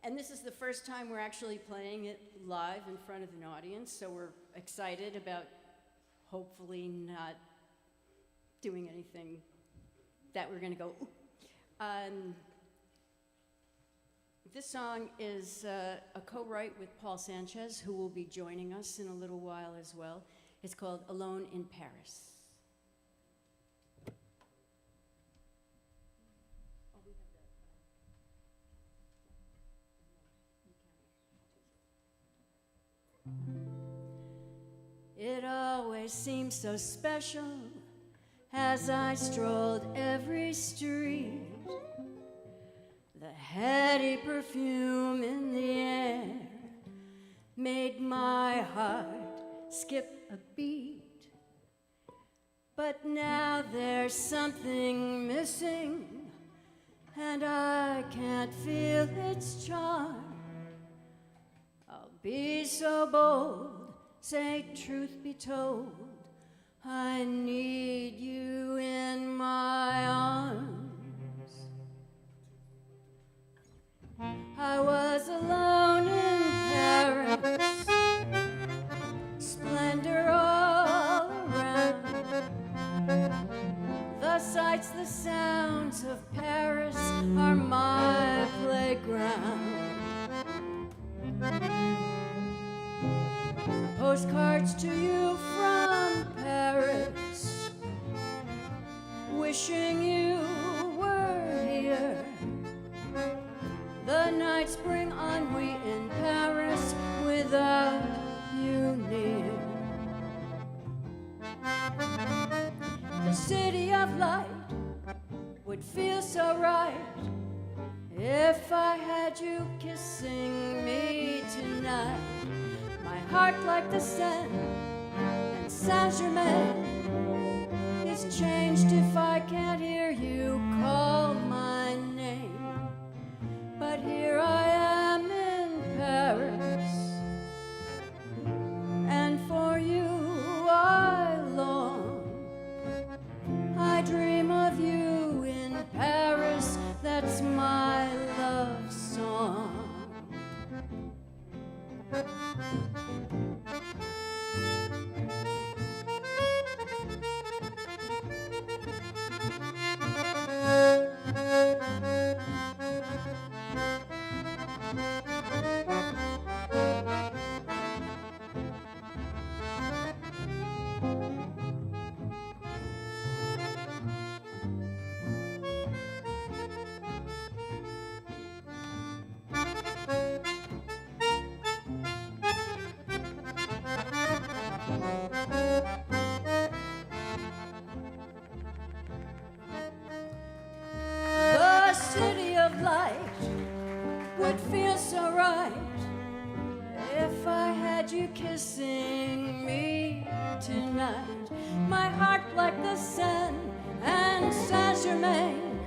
And this is the first time we're actually playing it live in front of an audience, so we're excited about hopefully not doing anything that we're going to go, ooh. This song is a co-write with Paul Sanchez, who will be joining us in a little while as well. It's called Alone in Paris. It always seemed so special as I strolled every street. The heady perfume in the air made my heart skip a beat. But now there's something missing, and I can't feel its charm. I'll be so bold, say truth be told, I need you in my arms. I was alone in Paris, splendor all around. The sights, the sounds of Paris are my playground. Postcards to you from Paris, wishing you were here. The nights bring ennui in Paris without you near. The city of light would feel so right if I had you kissing me tonight. My heart like the Seine and Saint-Germain is changed if I can't hear you call my name. But here I am in Paris, and for you I long. I dream of you in Paris, that's my love song. The city of light would feel so right if I had you kissing me tonight. My heart like the Seine and Saint-Germain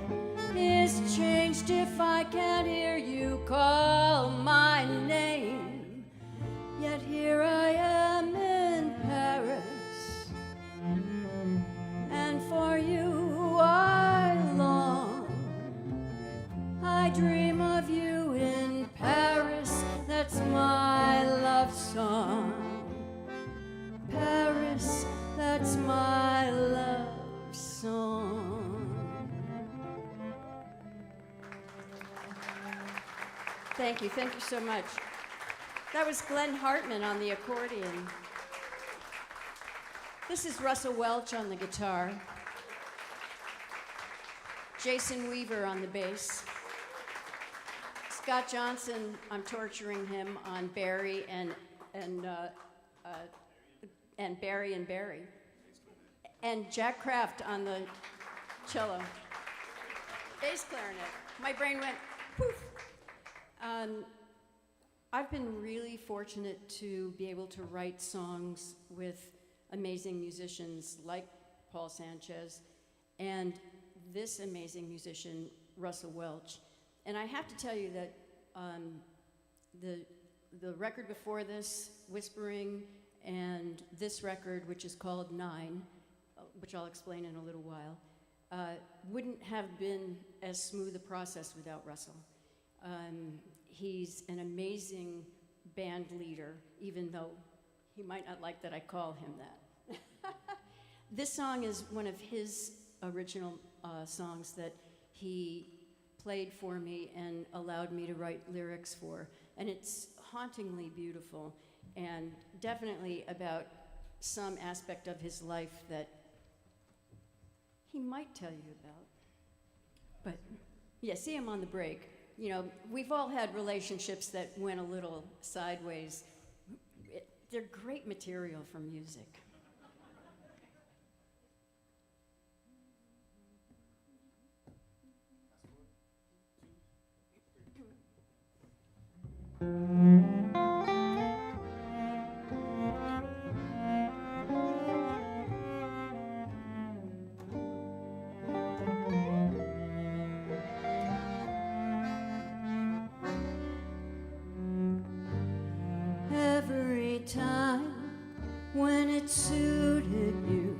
is changed if I can't hear you call my name. Yet here I am in Paris, and for you I long. I dream of you in Paris, that's my love song. Paris, that's my love song. Thank you so much. That was Glenn Hartman on the accordion. This is Russell Welch on the guitar. Jason Weaver on the bass. Scott Johnson, I'm torturing him on Barry and Barry and Barry. And Jack Kraft on the cello. Bass clarinet. My brain went poof. I've been really fortunate to be able to write songs with amazing musicians like Paul Sanchez and this amazing musician, Russell Welch. And I have to tell you that the record before this, Whispering, and this record, which is called Nine, which I'll explain in a little while, wouldn't have been as smooth a process without Russell. he's an amazing band leader, even though he might not like that I call him that. This song is one of his original songs that he played for me and allowed me to write lyrics for. And it's hauntingly beautiful and definitely about some aspect of his life that he might tell you about. But yeah, see him on the break. You know, we've all had relationships that went a little sideways. They're great material for music. Every time when it suited you,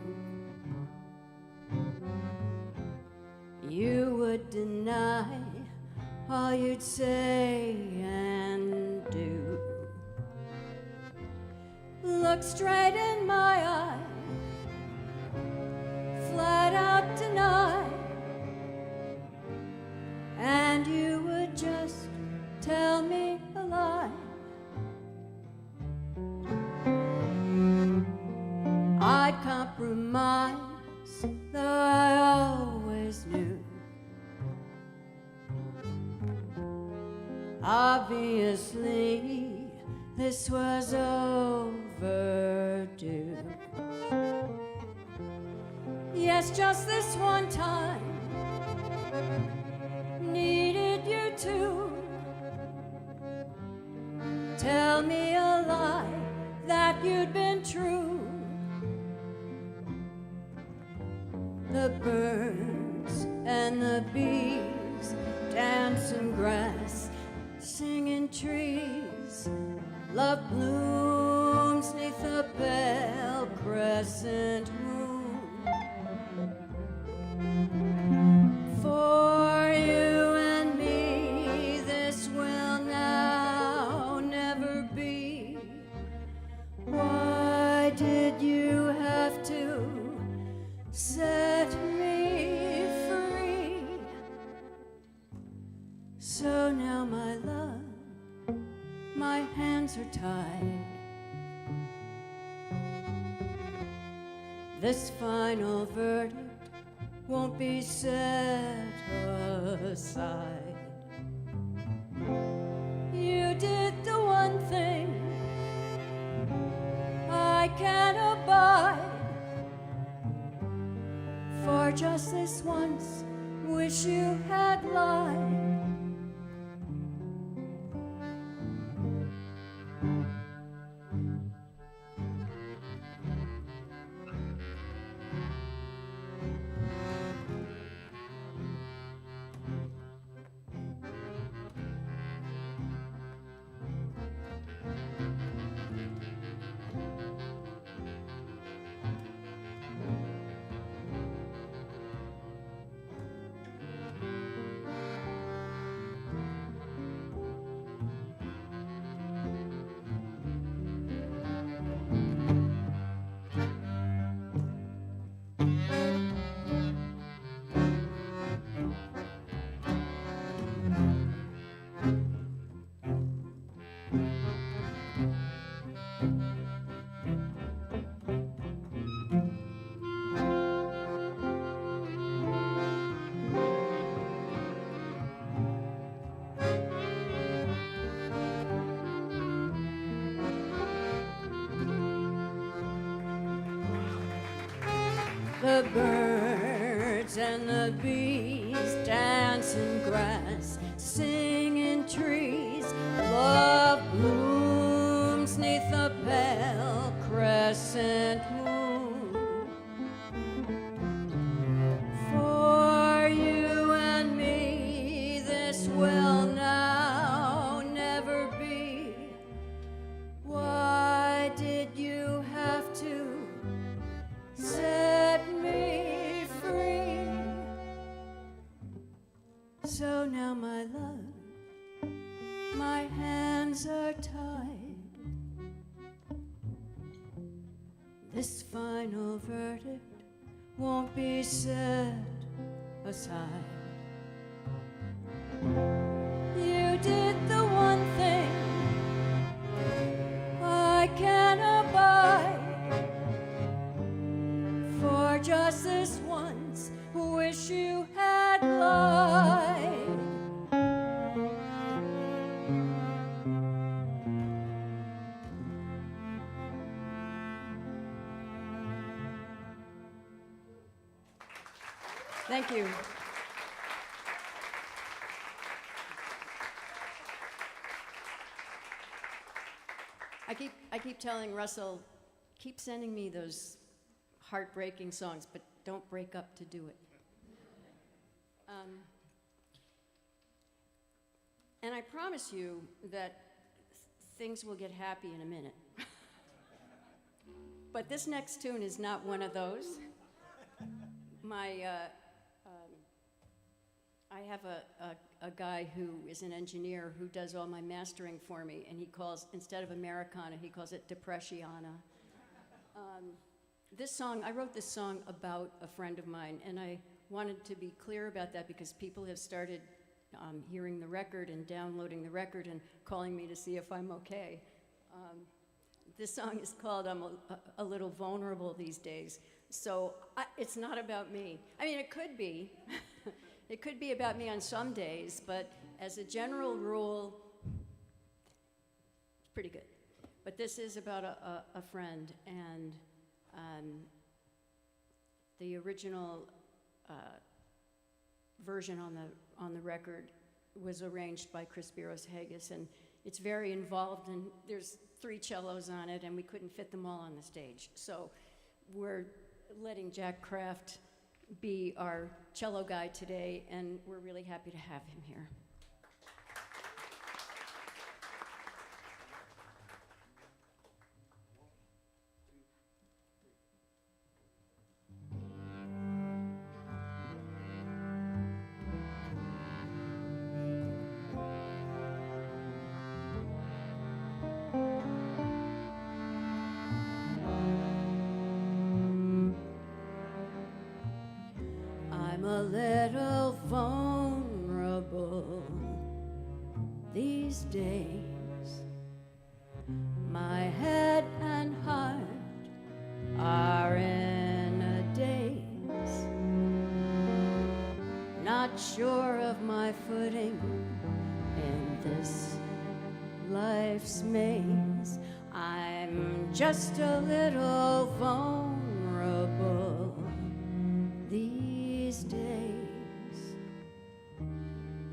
you would deny all you'd say and do. Look straight in my eye, flat out deny, and you would just tell me a lie. I'd compromise, though I always knew obviously this was overdue. Yes, just this one time needed you to tell me a lie that you'd been true. The birds and the bees dance in grass, sing in trees. Love blooms neath a pale crescent moon. For you and me, this will now never be. Why did you have to set me free? So now, my love, my hands are tied. This final verdict won't be set aside. You did the one thing I can't abide. For just this once, wish you had lied. The birds and the bees dance in grass, sing in trees. Love blooms neath a pale crescent moon. For you and me, this will now never be. Why did you have to set me free? So now, my love, my This final verdict won't be set aside. You did the one thing I can't abide. For just this once, wish you had lied. Thank you. I keep telling Russell, keep sending me those heartbreaking songs, but don't break up to do it. And I promise you that things will get happy in a minute. But this next tune is not one of those. I have a guy who is an engineer who does all my mastering for me, and he calls, instead of Americana, he calls it Depressiana. This song, I wrote this song about a friend of mine, and I wanted to be clear about that because people have started hearing the record and downloading the record and calling me to see if I'm okay. This song is called I'm a Little Vulnerable These Days. So it's not about me. I mean, it could be. It could be about me on some days, but as a general rule, it's pretty good. But this is about a friend, and the original version on the record was arranged by Chris Biros-Haggis, and it's very involved, and there's 3 cellos on it, and we couldn't fit them all on the stage. So we're letting Jack Kraft be our cello guy today, and we're really happy to have him here. I'm a little vulnerable these days. My head and heart are in a daze. Not sure of my footing in this life's maze. I'm just a little vulnerable these days.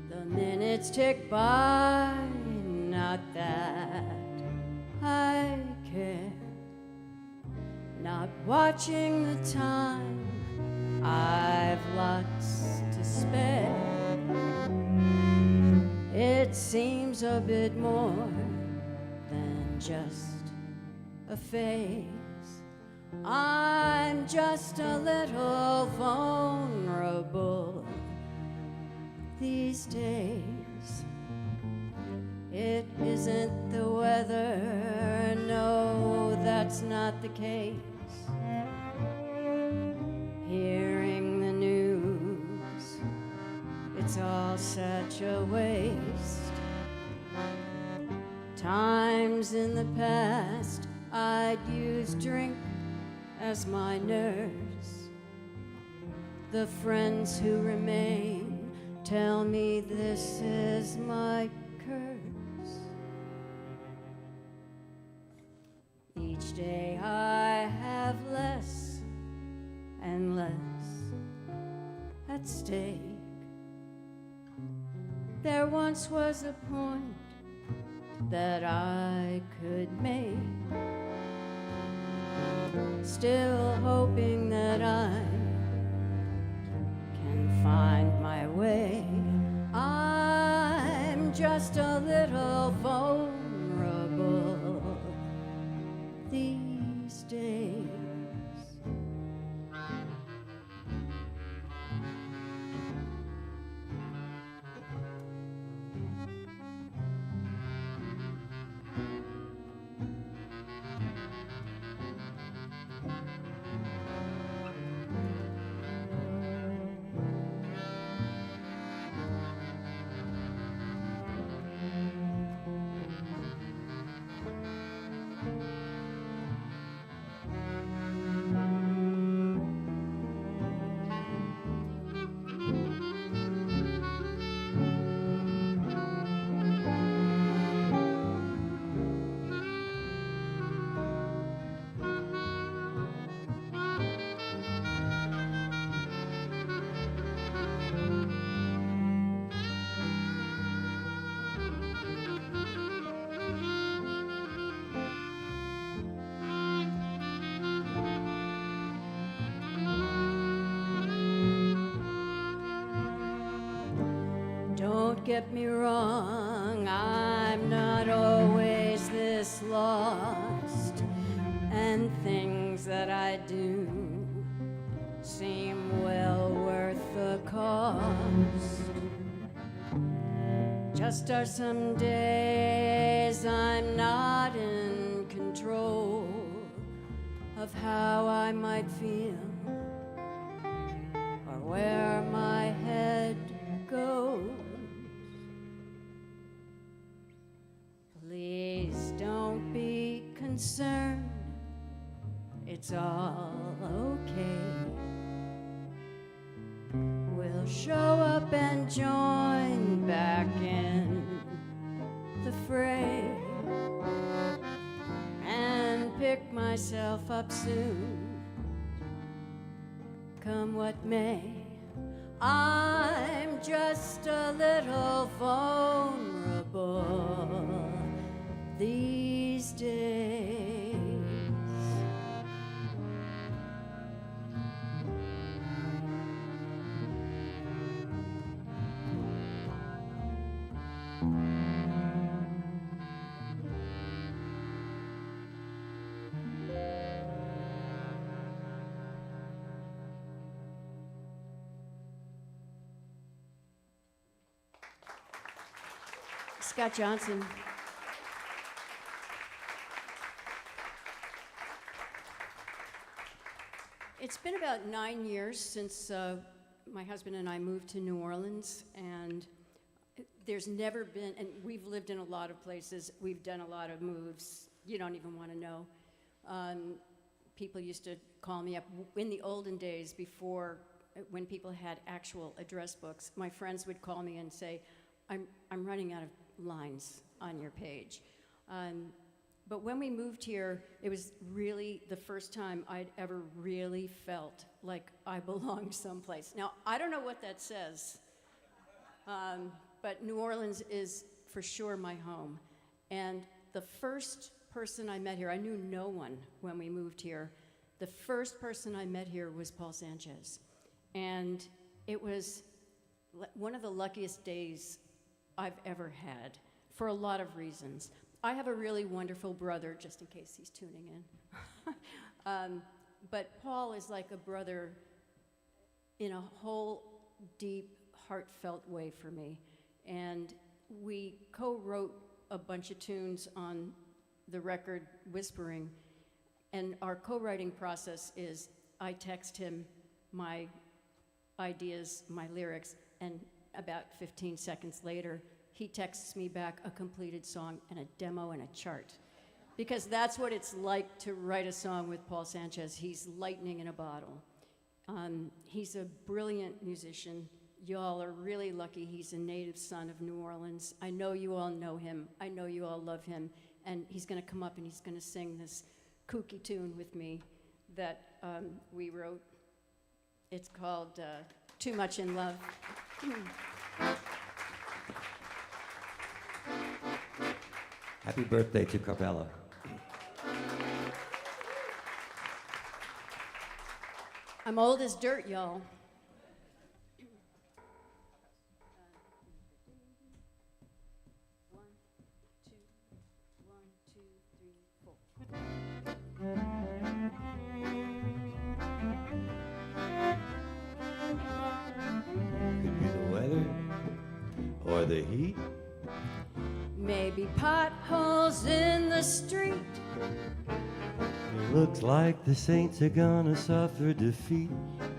The minutes tick by, not that I care. Not watching the time, I've lots to spare. It seems a bit more than just a phase. I'm just a little vulnerable these days. It isn't the weather, no, that's not the case. Hearing the news, it's all such a waste. Times in the past, I'd use drink as my nurse. The friends who remain tell me this is my curse. Each day I have less and less at stake. There once was a point that I could make, still hoping that I can find my way. I'm just a little vulnerable these days. Don't get me wrong, I'm not always this lost, and things that I do seem well worth the cost. Just are some days I'm not in control of how I might feel or where my head goes. Please don't be concerned, it's all okay. We'll show up and join back in the fray and pick myself up soon, come what may. I'm just a little vulnerable these days. Scott Johnson. It's been about 9 years since my husband and I moved to New Orleans, and there's never been, and we've lived in a lot of places, we've done a lot of moves, you don't even want to know. People used to call me up in the olden days before, when people had actual address books, my friends would call me and say, I'm running out of lines on your page. But when we moved here, it was really the first time I'd ever really felt like I belonged someplace. Now, I don't know what that says, but New Orleans is for sure my home. And the first person I met here, I knew no one when we moved here. The first person I met here was Paul Sanchez. And it was one of the luckiest days I've ever had, for a lot of reasons. I have a really wonderful brother, just in case he's tuning in. But Paul is like a brother in a whole deep, heartfelt way for me. And we co-wrote a bunch of tunes on the record Whispering. And our co-writing process is I text him my ideas, my lyrics, and about 15 seconds later, he texts me back a completed song and a demo and a chart. Because that's what it's like to write a song with Paul Sanchez. He's lightning in a bottle. He's a brilliant musician. Y'all are really lucky he's a native son of New Orleans. I know you all know him. I know you all love him. And he's gonna come up and he's gonna sing this kooky tune with me that we wrote. It's called Too Much in Love. Happy birthday to Carmella. I'm old as dirt, y'all. One, two, 3, 4. Could be the weather or the heat. Maybe potholes in the street. It looks like the saints are gonna suffer defeat.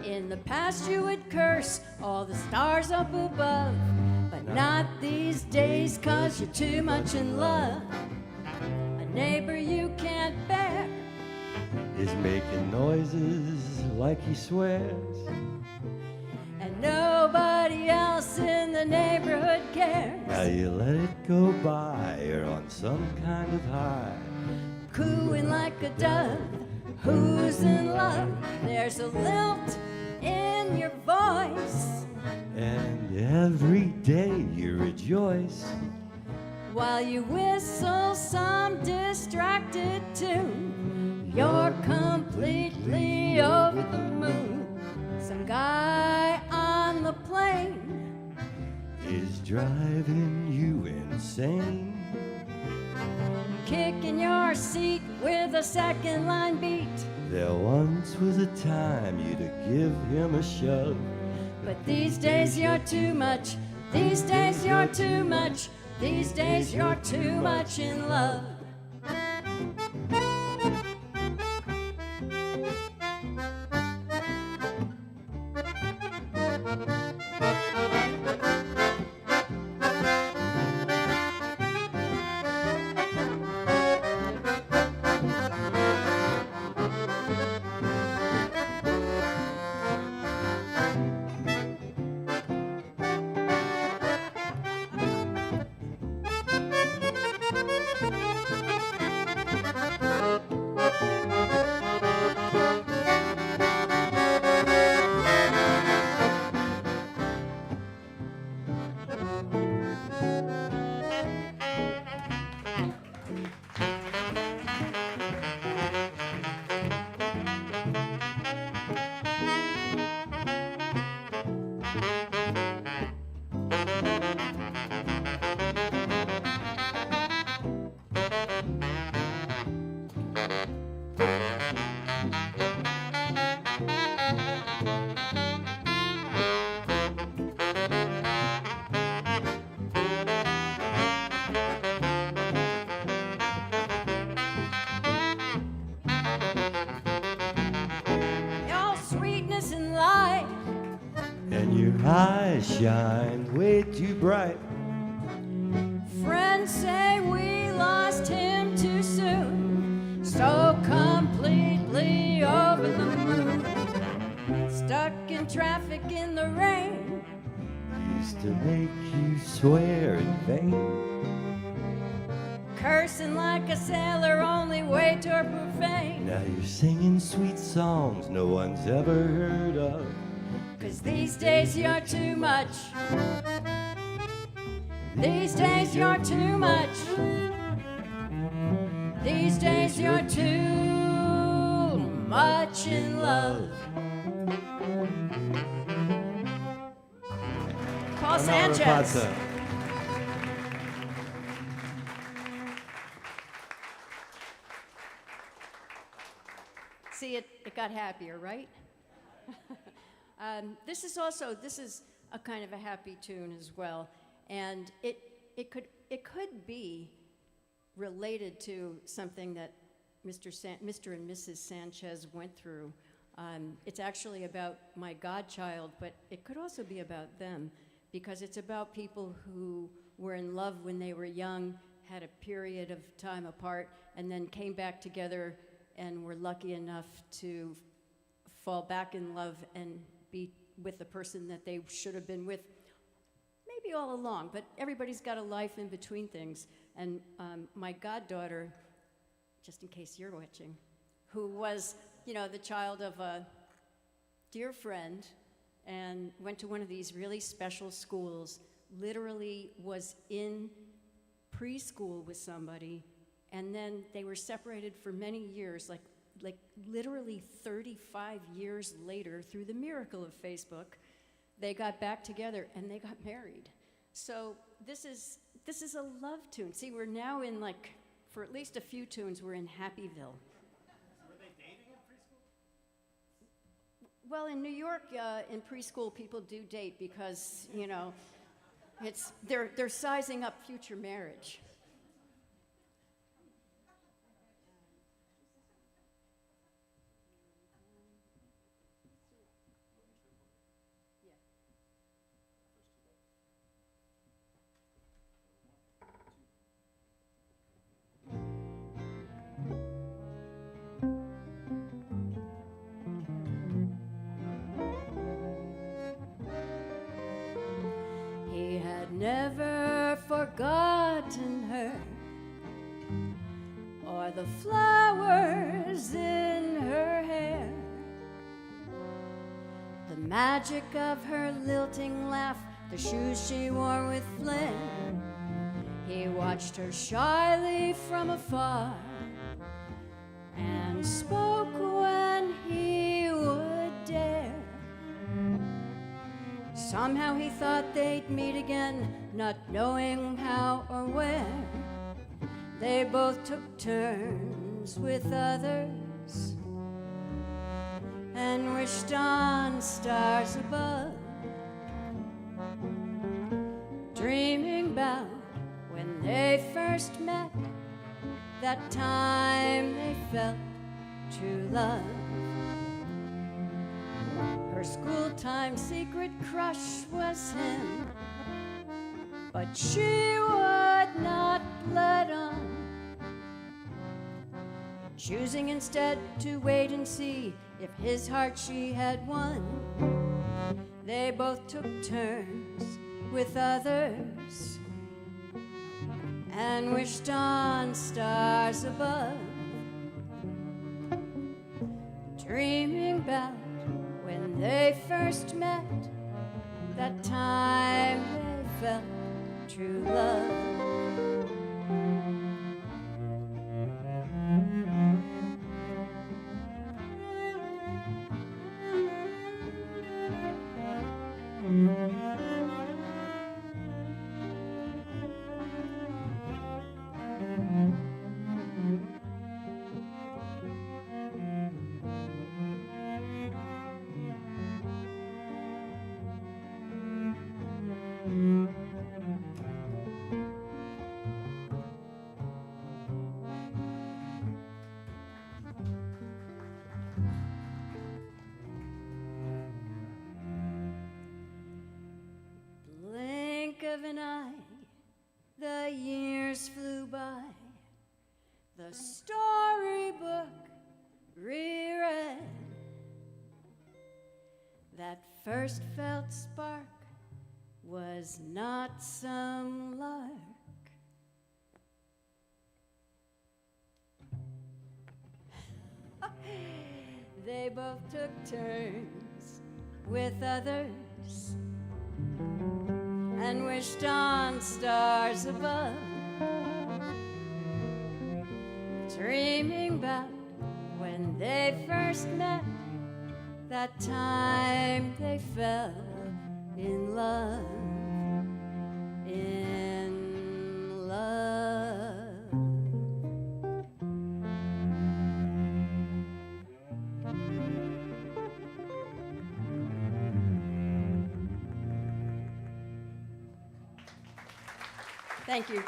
In the past you would curse all the stars up above, but not these days 'cause you're too much in love. A neighbor you can't bear Is making noises like he swears. and nobody else in the neighborhood cares. Now you let it go by, you're on some kind of high. Cooing like a dove, who's in love? There's a lilt in your voice, And every day you rejoice. while you whistle some distracted tune. You're completely over the moon. Some guy on the plane Is driving you insane. Kicking your seat with a second line beat. There once was a time you'd give him a shove. But these days you're too much. These days you're too much. These days you're too much in love. Eyes shine way too bright. Friends say we lost him too soon, so completely over the moon. Stuck in traffic in the rain. Used to make you swear in vain. Cursing like a sailor, only way to profane. Now you're singing sweet songs no one's ever heard of. 'Cause these days you're too much. These days you're too much. These days you're too much in love. Paul Carmella Sanchez. Rapazzo. See, it got happier, right? This is a kind of a happy tune as well, and it could be related to something that Mr. and Mrs. Sanchez went through. It's actually about my godchild, but it could also be about them, because it's about people who were in love when they were young, had a period of time apart, and then came back together and were lucky enough to fall back in love and be with the person that they should have been with maybe all along, but everybody's got a life in between things. And my goddaughter, just in case you're watching, who was, the child of a dear friend and went to one of these really special schools, literally was in preschool with somebody, and then they were separated for many years, like literally 35 years later, through the miracle of Facebook, they got back together and they got married. So this is a love tune. See, we're now in, for at least a few tunes, we're in Happyville. Were they dating in preschool? Well, in New York, in preschool, people do date because, they're sizing up future marriage. He had never forgotten her or the flowers in her hair, the magic of her lilting laugh, the shoes she wore with flair. He watched her shyly from afar and spoke when he would dare. Somehow he thought they'd meet again, not knowing how or where. They both took turns with others and wished on stars above, dreaming about when they first met, that time they felt true love. Her school-time secret crush was him, but she would not let on, choosing instead to wait and see if his heart she had won. They both took turns with others and wished on stars above, dreaming about when they first met, that time they felt true love. Of an eye, the years flew by, the storybook reread. That first felt spark was not some lark. They both took turns with others and wished on stars above, dreaming about when they first met, that time they fell in love, in love. Thank you.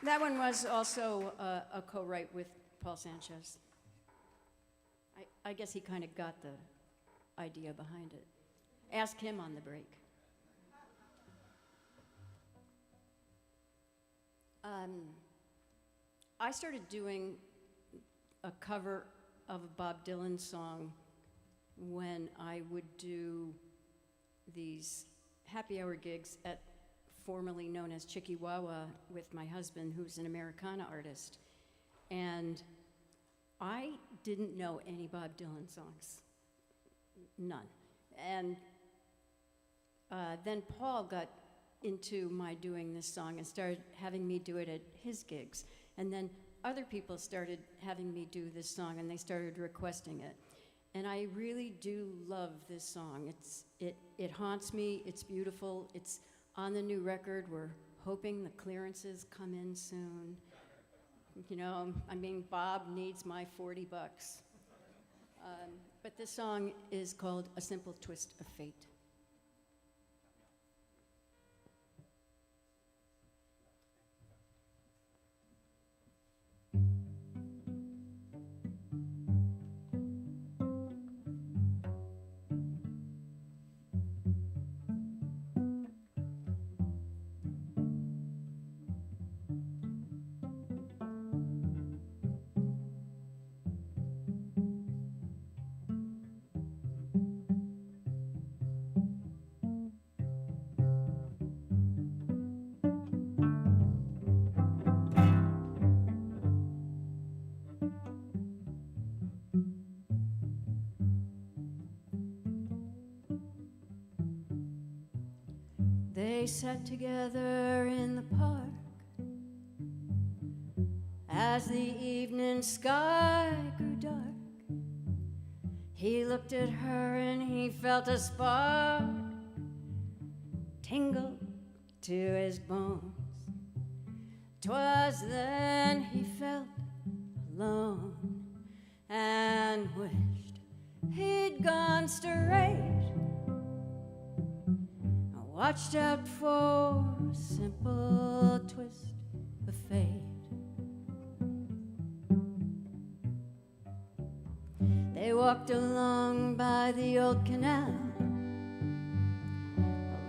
That one was also a co-write with Paul Sanchez. I guess he kind of got the idea behind it. Ask him on the break. I started doing a cover of a Bob Dylan song when I would do these happy hour gigs at formerly known as Chikiwawa with my husband, who's an Americana artist. And I didn't know any Bob Dylan songs, none. And then Paul got into my doing this song and started having me do it at his gigs. And then other people started having me do this song, and they started requesting it. And I really do love this song. It haunts me, it's beautiful, it's on the new record. We're hoping the clearances come in soon. You know, I mean, Bob needs my $40. But this song is called A Simple Twist of Fate. They sat together in the park as the evening sky grew dark. He looked at her and he felt a spark tingle to his bones. 'Twas then he felt alone and wished he'd gone straight. I watched out for a simple twist of fate. They walked along by the old canal,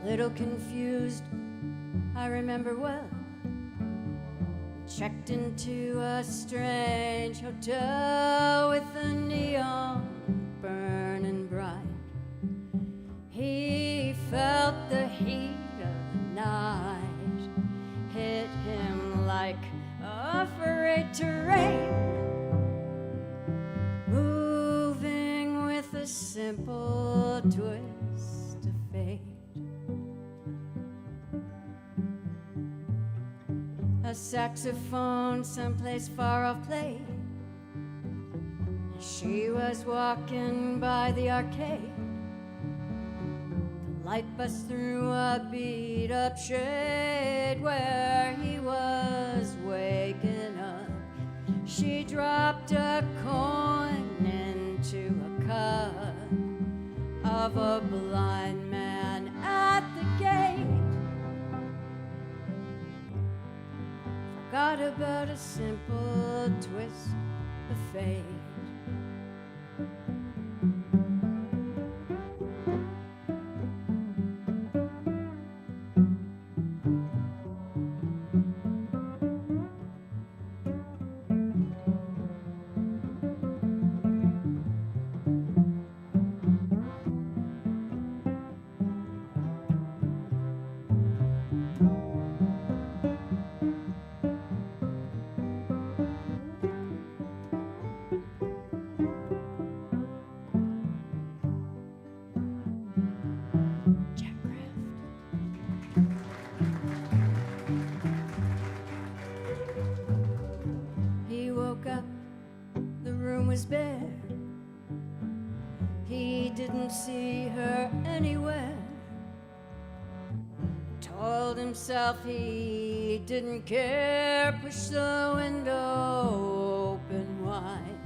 a little confused, I remember well. Checked into a strange hotel with the neon burning bright. He felt the heat of the night hit him like a freight train, moving with a simple twist of fate. A saxophone someplace far off played. She was walking by the arcade. The light bust through a beat-up shade where he was waking up. She dropped a coin into a cup of a blind man at the gate. Forgot about a simple twist of fate. Bare. He didn't see her anywhere. Told himself he didn't care. Pushed the window open wide.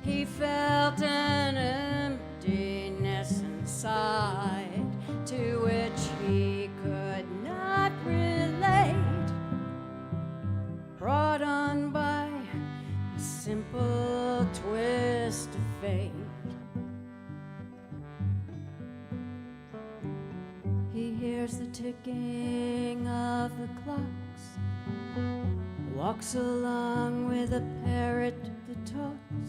He felt an emptiness inside to which he could not relate. Brought on by a simple twist of fate. He hears the ticking of the clocks, walks along with a parrot that talks,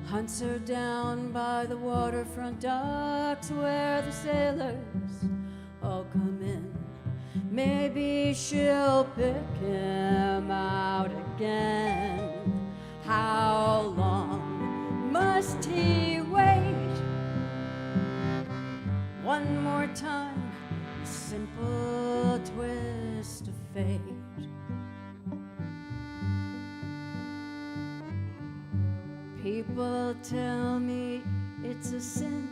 hunts her down by the waterfront docks where the sailors all come in. Maybe she'll pick him out again. How long must he wait? One more time, a simple twist of fate. People tell me it's a sin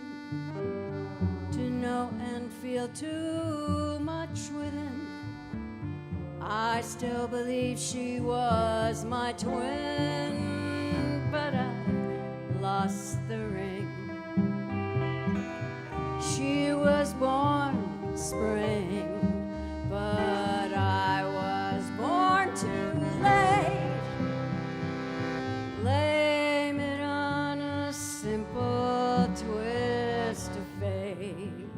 to know and feel too much within. I still believe she was my twin, but I lost the ring. She was born in spring, but I was born too late. Blame it on a simple twist of fate.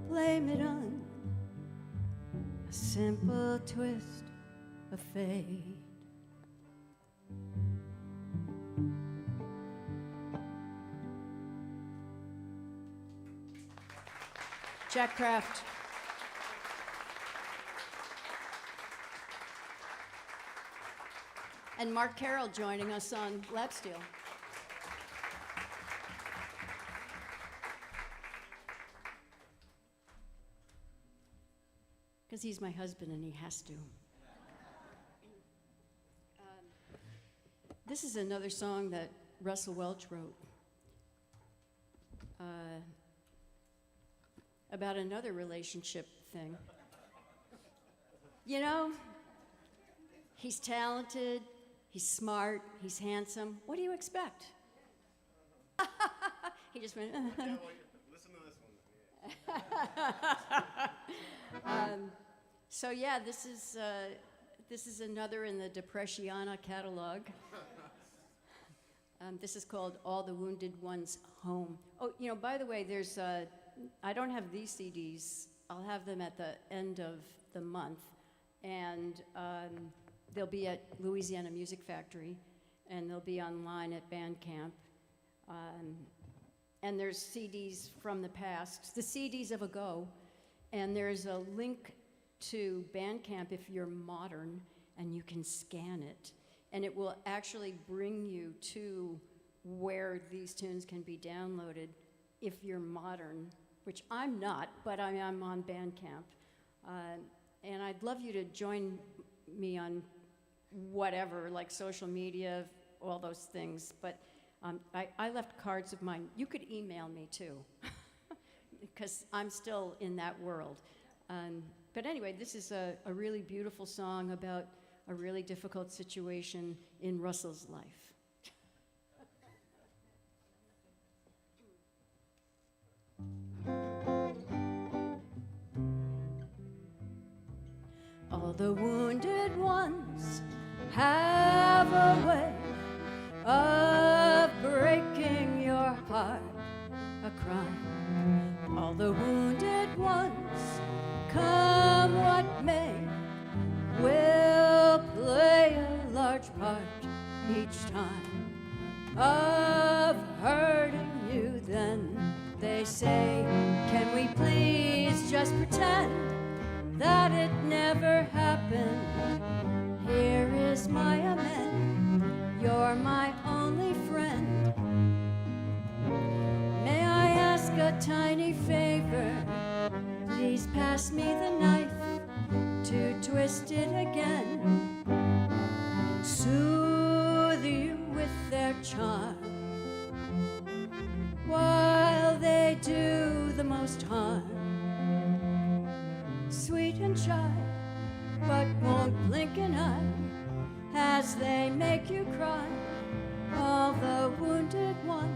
Blame it on a simple twist of fate. Jack Kraft. And Mark Carroll joining us on lap steel. Because he's my husband and he has to. This is another song that Russell Welch wrote about another relationship thing. You know, he's talented, he's smart, he's handsome. What do you expect? He just went. Listen to this one. So yeah, this is another in the Depressiana catalog. This is called "All the Wounded Ones Home." Oh, you know, by the way, there's I don't have these CDs. I'll have them at the end of the month, and they'll be at Louisiana Music Factory, and they'll be online at Bandcamp. And there's CDs from the past, the CDs of ago, and there's a link to Bandcamp if you're modern, and you can scan it, and it will actually bring you to where these tunes can be downloaded if you're modern, which I'm not, but I'm on Bandcamp. And I'd love you to join me on whatever, like social media, all those things, but I left cards of mine. You could email me too, because I'm still in that world. But anyway, this is a really beautiful song about a really difficult situation in Russell's life. All the wounded ones have a way of breaking your heart a crime. All the wounded ones, come what may, will play a large part each time of hurting you. Then they say, can we please just pretend that it never happened? Here is my amend, you're my only friend. May I ask a tiny favor? Please pass me the knife to twist it again. Soothe you with their charm while they do the most harm. Sweet and shy, but won't blink an eye as they make you cry, all the wounded ones.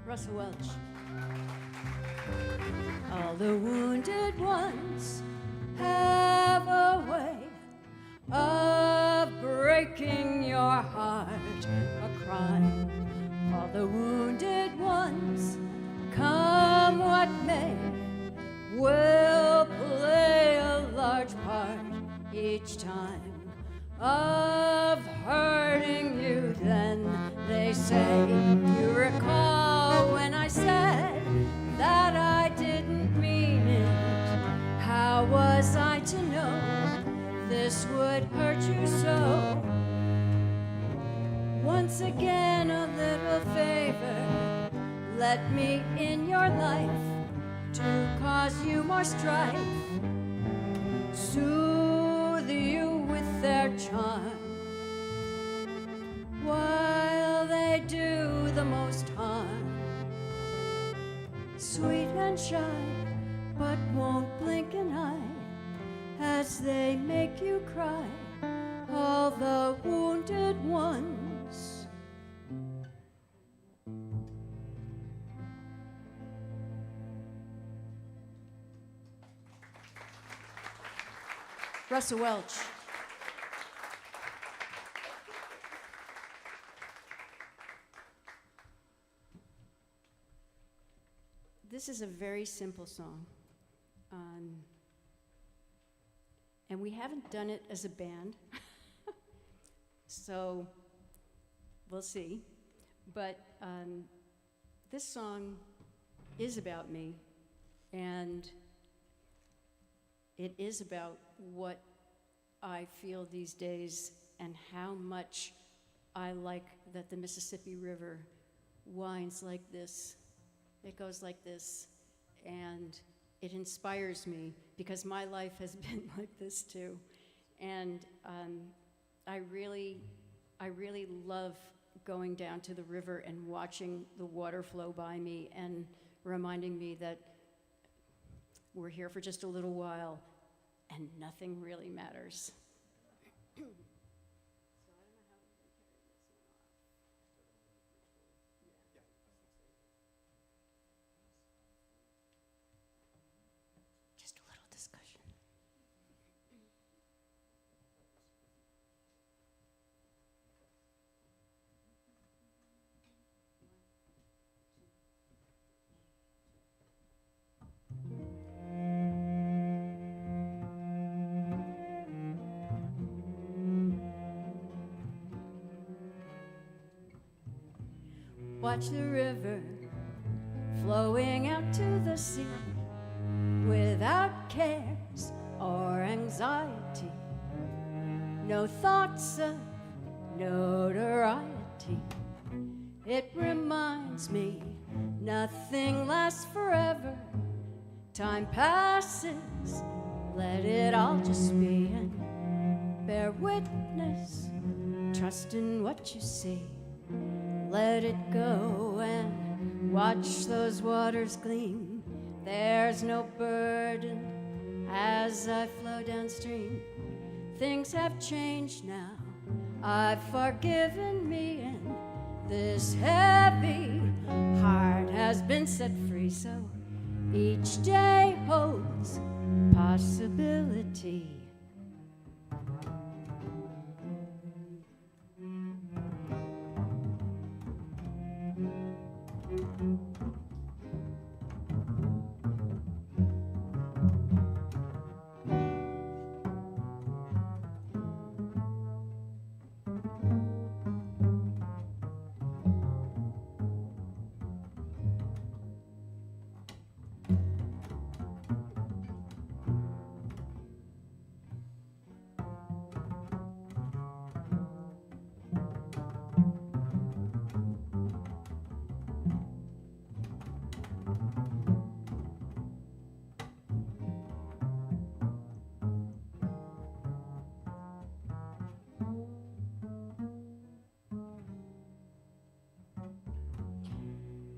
Russell Welch. All the wounded ones have a way of breaking your heart a crime. All the wounded ones, come what may, will play a large part each time of hurting you. Then they say, you recall when I said that I didn't mean it. How was I to know this would hurt you so? Once again, a little favor, let me in your life to cause you more strife, soothe you with their charm while they do the most harm. Sweet and shy, but won't blink an eye as they make you cry, all the wounded once. Russell Welch. This is a very simple song. And we haven't done it as a band, so we'll see. But this song is about me, and it is about what I feel these days and how much I like that the Mississippi River winds like this. It goes like this, and it inspires me because my life has been like this too. And I really love going down to the river and watching the water flow by me and reminding me that we're here for just a little while and nothing really matters. Just a little discussion. Watch the river flowing out to the sea without cares or anxiety. No thoughts of notoriety. It reminds me nothing lasts forever. Time passes, let it all just be, and bear witness, trust in what you see. Let it go and watch those waters gleam. There's no burden as I flow downstream. Things have changed now, I've forgiven me, and this heavy heart has been set free. So each day holds possibility.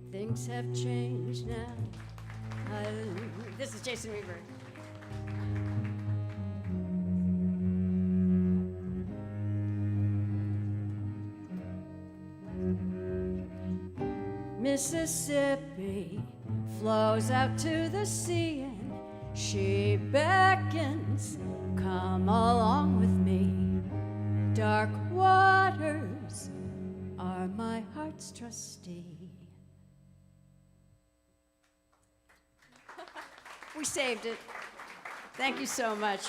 Things have changed now. This is Jason Weaver. Mississippi flows out to the sea, and she beckons, come along with me. Dark waters are my heart's trustee. We saved it. Thank you so much.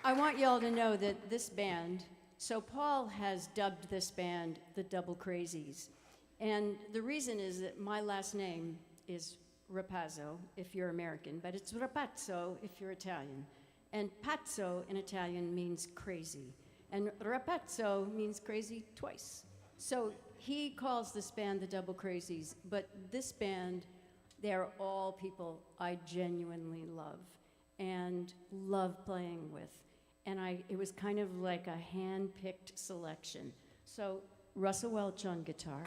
I want y'all to know that this band, so Paul has dubbed this band the Double Crazies. And the reason is that my last name is Rapazzo if you're American, but it's Rapazzo if you're Italian. And pazzo in Italian means crazy. And Rapazzo means crazy twice. So he calls this band the Double Crazies, but this band, they're all people I genuinely love and love playing with. And it was kind of like a hand-picked selection. So Russell Welch on guitar.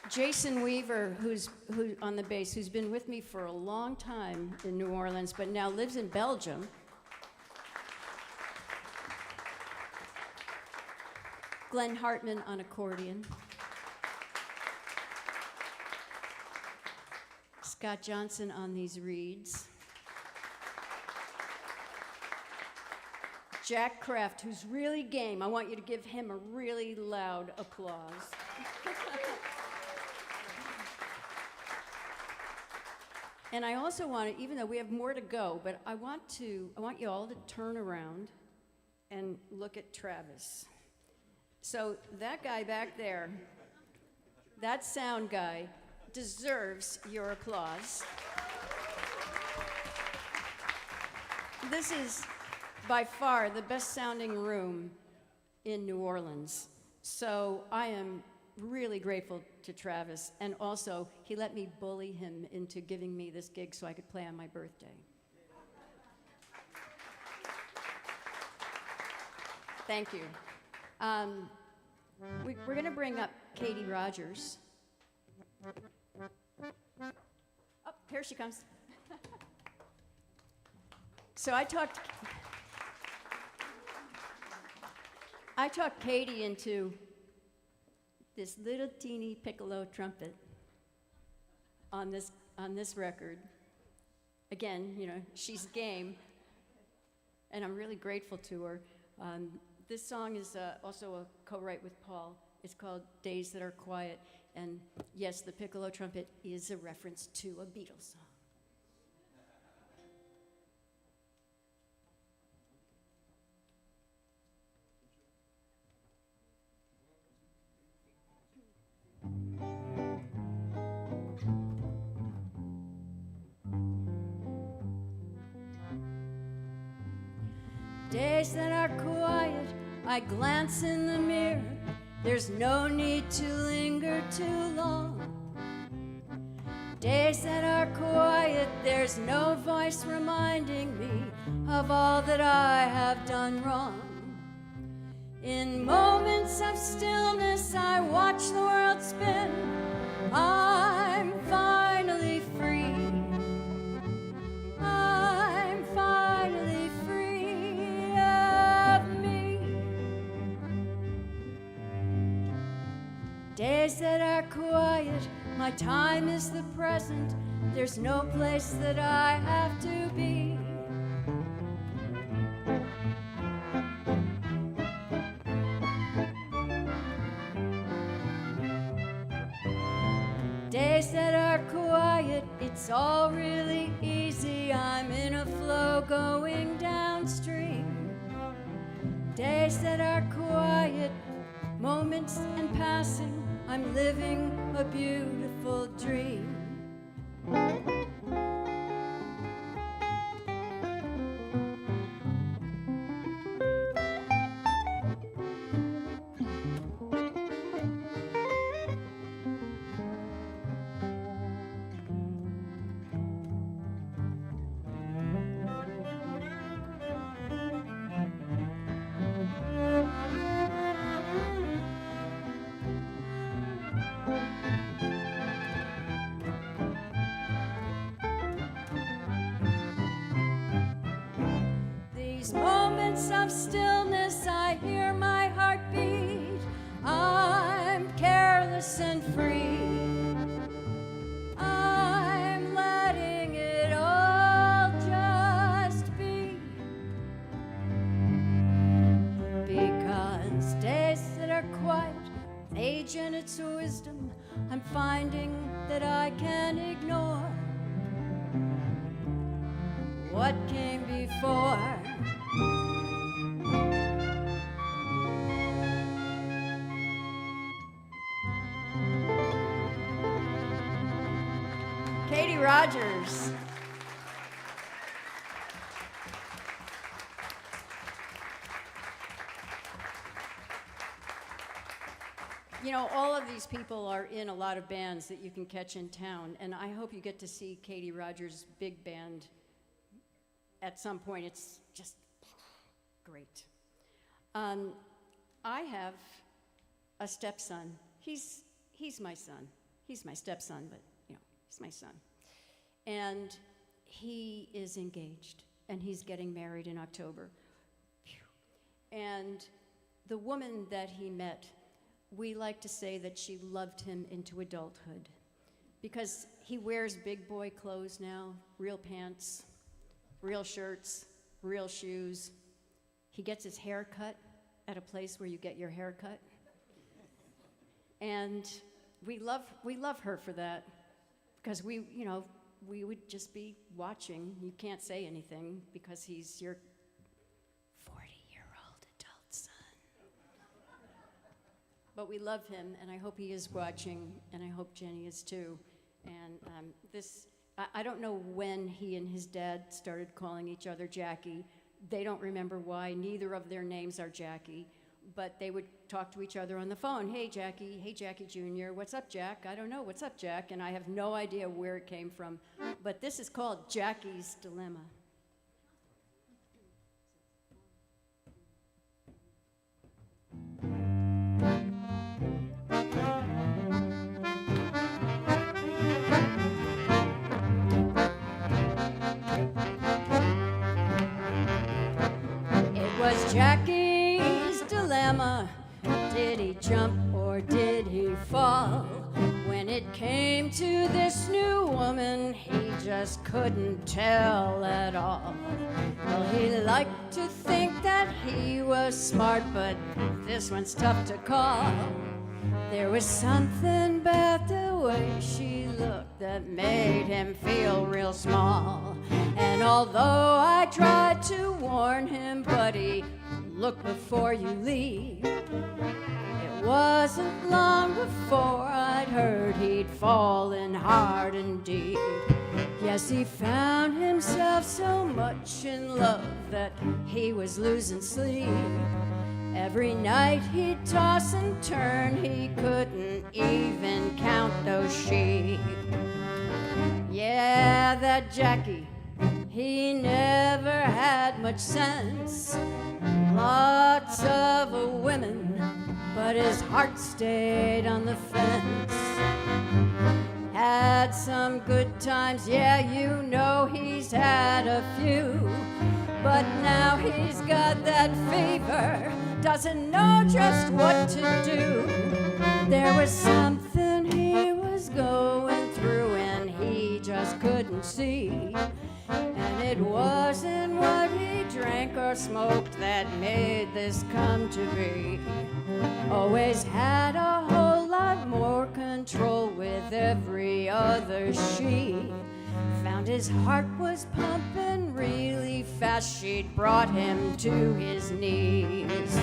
Jason Weaver, who's on the bass, who's been with me for a long time in New Orleans, but now lives in Belgium. Glenn Hartman on accordion. Scott Johnson on these reeds. Jack Kraft, who's really game. I want you to give him a really loud applause. And I also want to, even though we have more to go, but I want you all to turn around and look at Travis. So that guy back there, that sound guy, deserves your applause. This is by far the best sounding room in New Orleans. So I am really grateful to Travis, and also he let me bully him into giving me this gig so I could play on my birthday. Thank you. We're going to bring up Katie Rogers. Oh, here she comes. So I talked Katie into this little teeny piccolo trumpet on this record. Again, you know, she's game, and I'm really grateful to her. This song is also a co-write with Paul. It's called Days That Are Quiet, and yes, the piccolo trumpet is a reference to a Beatles song. Days that are quiet, I glance in the mirror. There's no need to linger too long. Days that are quiet, there's no voice reminding me of all that I have done wrong. In moments of stillness, I watch the world spin. I'm finally free. I'm finally free of me. Days that are quiet, my time is the present. There's no place that I have to be. Days that are quiet, it's all really easy. I'm in a flow going downstream. Days that are quiet, moments in passing, I'm living a beautiful dream. These moments of stillness, I hear my heart beat. I'm careless and free. I'm letting it all just be. Because days that are quiet, age and its wisdom, I'm finding that I can ignore what came before. Katie Rogers. You know, all of these people are in a lot of bands that you can catch in town, and I hope you get to see Katie Rogers' big band at some point. It's just great. I have a stepson. He's my son. He's my stepson, but you know, he's my son. And he is engaged, and he's getting married in October. Phew. And the woman that he met, we like to say that she loved him into adulthood because he wears big boy clothes now, real pants, real shirts, real shoes. He gets his hair cut at a place where you get your hair cut. And we love her for that because we would just be watching. You can't say anything because he's your 40-year-old adult son. But we love him, and I hope he is watching, and I hope Jenny is too. And I don't know when he and his dad started calling each other Jackie. They don't remember why. Neither of their names are Jackie. But they would talk to each other on the phone. Hey, Jackie Jr., what's up, Jack? I don't know, what's up, Jack? And I have no idea where it came from. But this is called Jackie's Dilemma. It was Jackie's dilemma. Did he jump or did he fall? When it came to this new woman, he just couldn't tell at all. Well, he liked to think that he was smart, but this one's tough to call. There was something about the way she looked that made him feel real small. And although I tried to warn him, buddy, look before you leave, it wasn't long before I'd heard he'd fallen hard and deep. Yes, he found himself so much in love that he was losing sleep. Every night he'd toss and turn, he couldn't even count those sheep. Yeah, that Jackie, he never had much sense. Lots of women, but his heart stayed on the fence. Had some good times, yeah, you know he's had a few. But now he's got that fever, doesn't know just what to do. There was something he was going through and he just couldn't see. And it wasn't what he drank or smoked that made this come to be. Always had a whole lot more control with every other she. Found his heart was pumping really fast, she'd brought him to his knees.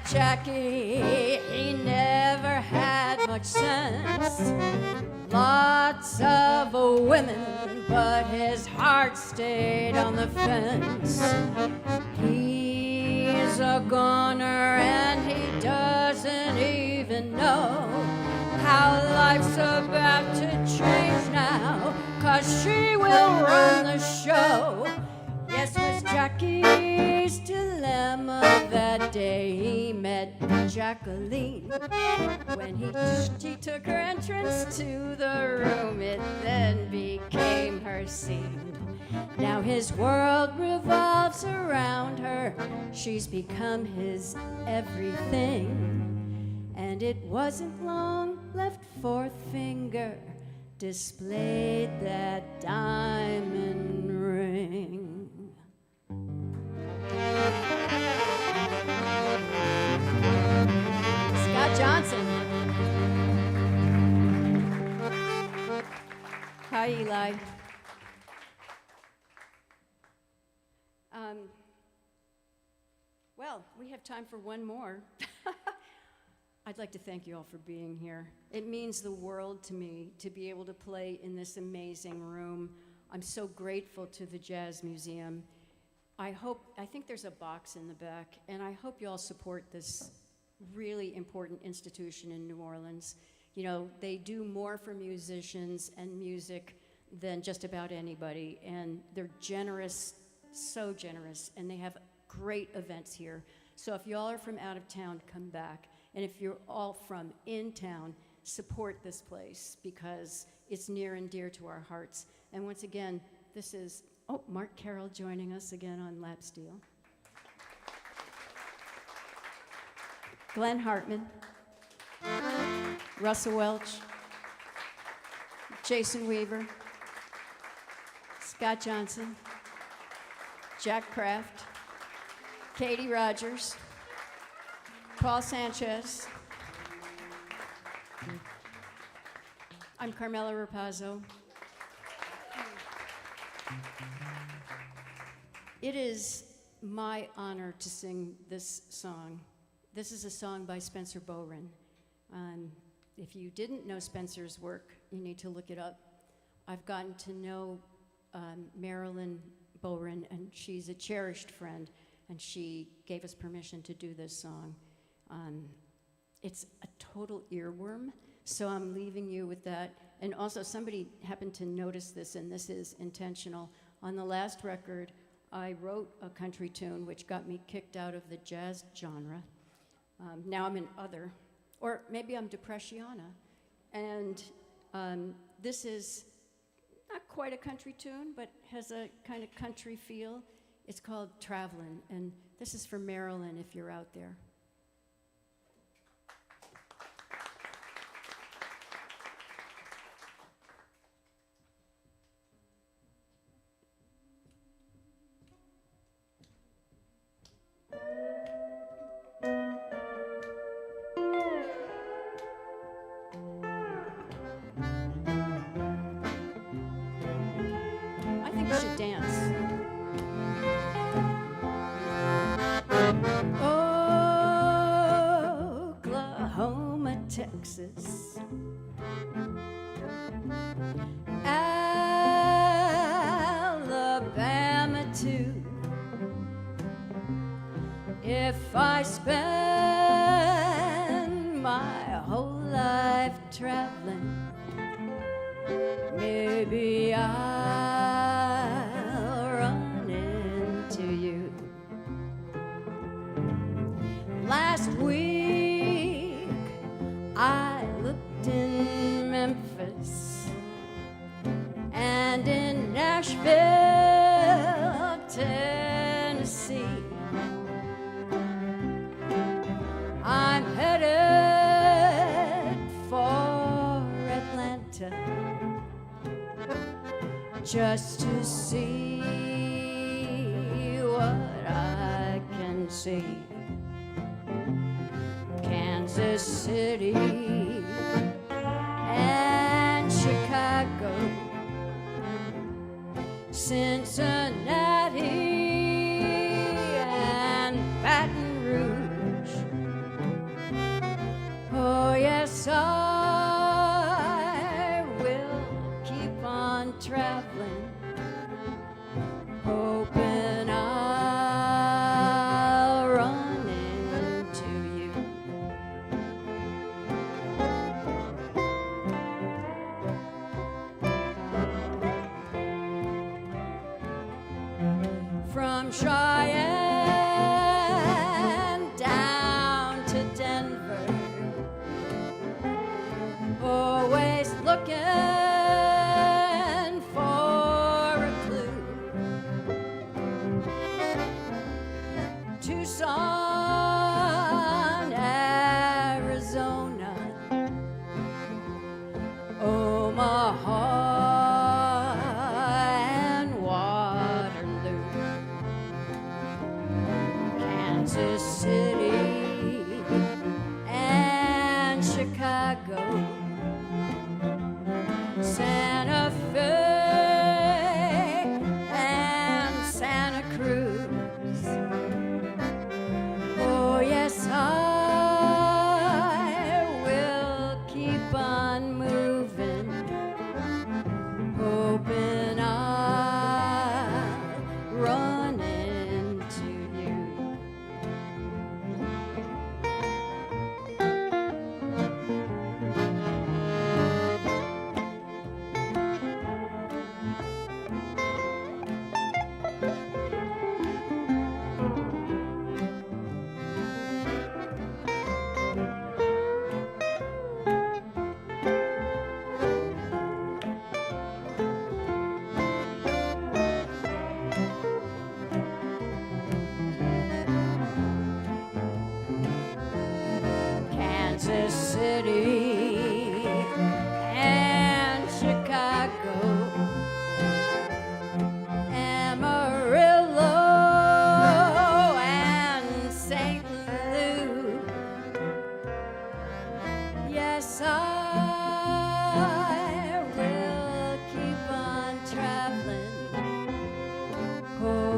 Jackie, he never had much sense. Lots of women, but his heart stayed on the fence. He's a goner and he doesn't even know how life's about to change now, 'cause she will run the show. Yes, was Jackie's dilemma that day he met Jacqueline. When she took her entrance to the room, it then became her scene. Now his world revolves around her, she's become his everything. And it wasn't long, left fourth finger displayed that diamond ring. Scott Johnson. Well, we have time for one more. I'd like to thank you all for being here. It means the world to me to be able to play in this amazing room. I'm so grateful to the Jazz Museum. I think there's a box in the back, and I hope you all support this really important institution in New Orleans. You know, they do more for musicians and music than just about anybody, and they're generous, so generous, and they have great events here. So if y'all are from out of town, come back. And if you're all from in town, support this place because it's near and dear to our hearts. And once again, this is, Mark Carroll joining us again on lap steel. Glenn Hartman, Russell Welch, Jason Weaver, Scott Johnson, Jack Kraft, Katie Rogers, Paul Sanchez. I'm Carmella Rapazzo. It is my honor to sing this song. This is a song by Spencer Bowren. If you didn't know Spencer's work, you need to look it up. I've gotten to know Marilyn Bowren, and she's a cherished friend, and she gave us permission to do this song. It's a total earworm, so I'm leaving you with that. And also, somebody happened to notice this, and this is intentional. On the last record, I wrote a country tune which got me kicked out of the jazz genre. Now I'm in other, or maybe I'm depressiana. And this is not quite a country tune, but has a kind of country feel. It's called Travelin', and this is for Marilyn if you're out there. I think we should dance. Oklahoma, Texas, Alabama too. If I spend my whole life traveling, maybe I'll run into you. Last week I looked in Memphis and in Nashville, Tennessee. I'm headed for Atlanta just to see what I can see. Kansas City and Chicago, Cincinnati and Baton Rouge. Oh yes, I will keep on traveling, hoping I'll run into you. From Cheyenne down to Denver, always looking for a clue. Tucson, Arizona, Omaha and Waterloo, Kansas City and Chicago, Santa Fe and Santa Cruz.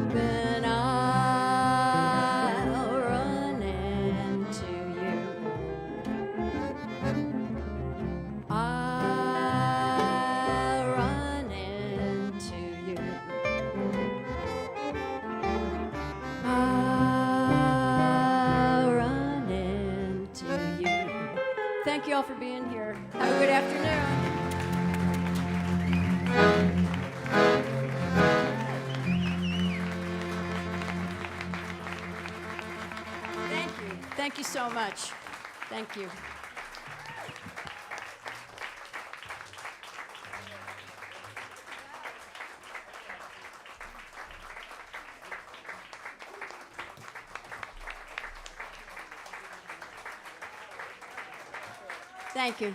hoping I'll run into you. I'll run into you. I'll run into you. Thank you all for being here. Have a good afternoon. Thank you. Thank you so much. Thank you. Thank you.